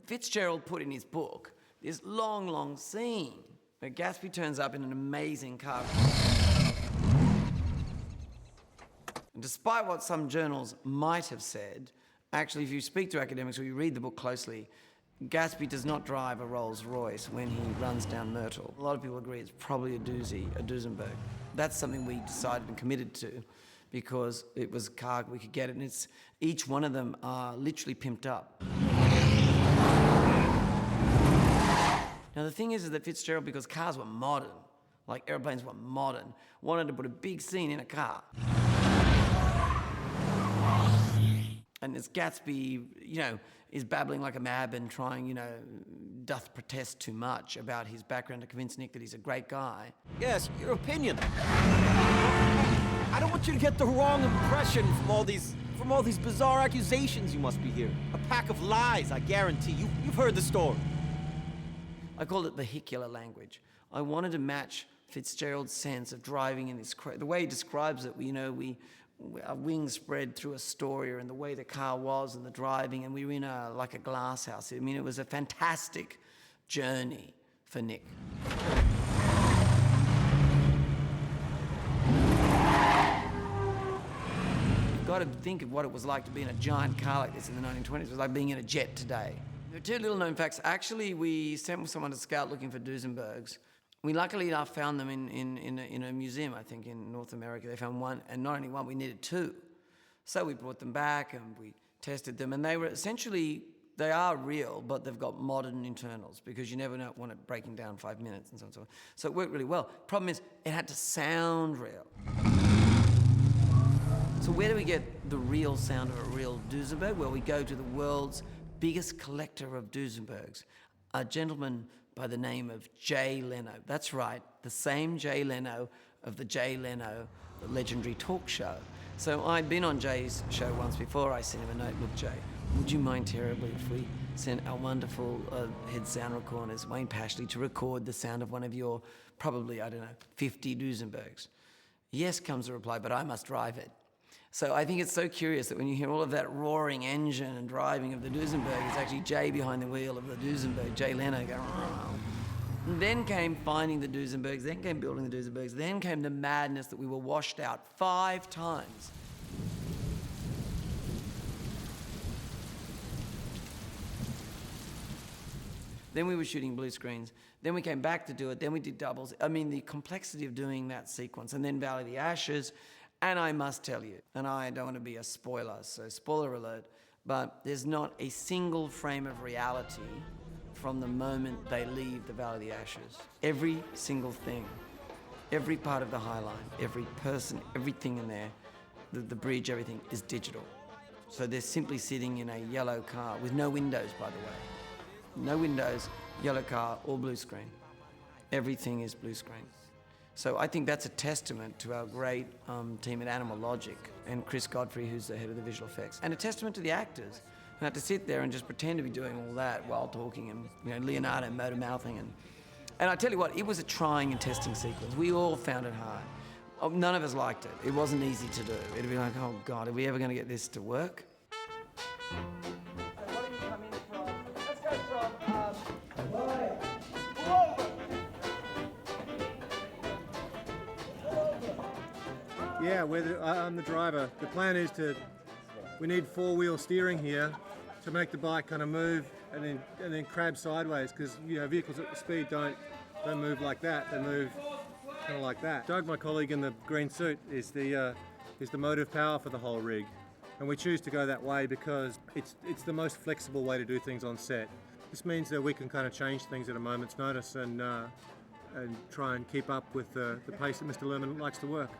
Fitzgerald put in his book this long scene where Gatsby turns up in an amazing car. And despite what some journals might have said, actually, if you speak to academics or you read the book closely, Gatsby does not drive a Rolls Royce when he runs down Myrtle. A lot of people agree it's probably a doozy, a Duesenberg. That's something we decided and committed to because it was a car we could get it, and each one of them are literally pimped up. Now the thing is that Fitzgerald, because cars were modern, like airplanes were modern, wanted to put a big scene in a car. And as Gatsby, is babbling like a mad and trying, doth protest too much about his background to convince Nick that he's a great guy. Yes, your opinion. I don't want you to get the wrong impression from all these bizarre accusations you must be hearing. A pack of lies, I guarantee. You've heard the story. I called it vehicular language. I wanted to match Fitzgerald's sense of driving in this the way he describes it. Our wings spread through Astoria and the way the car was and the driving, and we were in like a glass house. I mean, it was a fantastic journey for Nick. You've got to think of what it was like to be in a giant car like this in the 1920s. It was like being in a jet today. There are two little known facts. Actually, we sent someone to scout looking for Duesenbergs. We luckily enough found them in a museum, I think, in North America. They found one, and not only one, we needed two. So we brought them back and we tested them, and they were essentially, they are real, but they've got modern internals because you never want it breaking down 5 minutes and so on and so on. So it worked really well. Problem is, it had to sound real. So where do we get the real sound of a real Duesenberg? Well, we go to the world's biggest collector of Duesenbergs, a gentleman by the name of Jay Leno. That's right, the same Jay Leno of the Jay Leno legendary talk show. So I'd been on Jay's show once before. I sent him a note, look, Jay, would you mind terribly if we sent our wonderful head sound recorders, Wayne Pashley, to record the sound of one of your probably, 50 Duesenbergs? Yes, comes the reply, but I must drive it. So I think it's so curious that when you hear all of that roaring engine and driving of the Duesenberg, it's actually Jay behind the wheel of the Duesenberg, Jay Leno going, "Rrr." And then came finding the Duesenbergs, then came building the Duesenbergs, then came the madness that we were washed out 5 times. Then we were shooting blue screens. Then we came back to do it. Then we did doubles. I mean, the complexity of doing that sequence. And then Valley of the Ashes. And I must tell you, and I don't want to be a spoiler, so spoiler alert, but there's not a single frame of reality from the moment they leave the Valley of the Ashes. Every single thing, every part of the High Line, every person, everything in there, the bridge, everything is digital. So they're simply sitting in a yellow car with no windows, by the way. No windows, yellow car, all blue screen. Everything is blue screen. So I think that's a testament to our great team at Animal Logic and Chris Godfrey, who's the head of the visual effects, and a testament to the actors who had to sit there and just pretend to be doing all that while talking and Leonardo motor mouthing. And I tell you what, it was a trying and testing sequence. We all found it hard. None of us liked it. It wasn't easy to do. It'd be like, oh God, are we ever going to get this to work? Yeah, I'm the driver. The plan is we need 4-wheel steering here to make the bike kind of move and then crab sideways, because vehicles at the speed don't move like that. They move kind of like that. Doug, my colleague in the green suit, is the motive power for the whole rig, and we choose to go that way because it's the most flexible way to do things on set. This means that we can kind of change things at a moment's notice and try and keep up with the pace that Mr. Luhrman likes to work.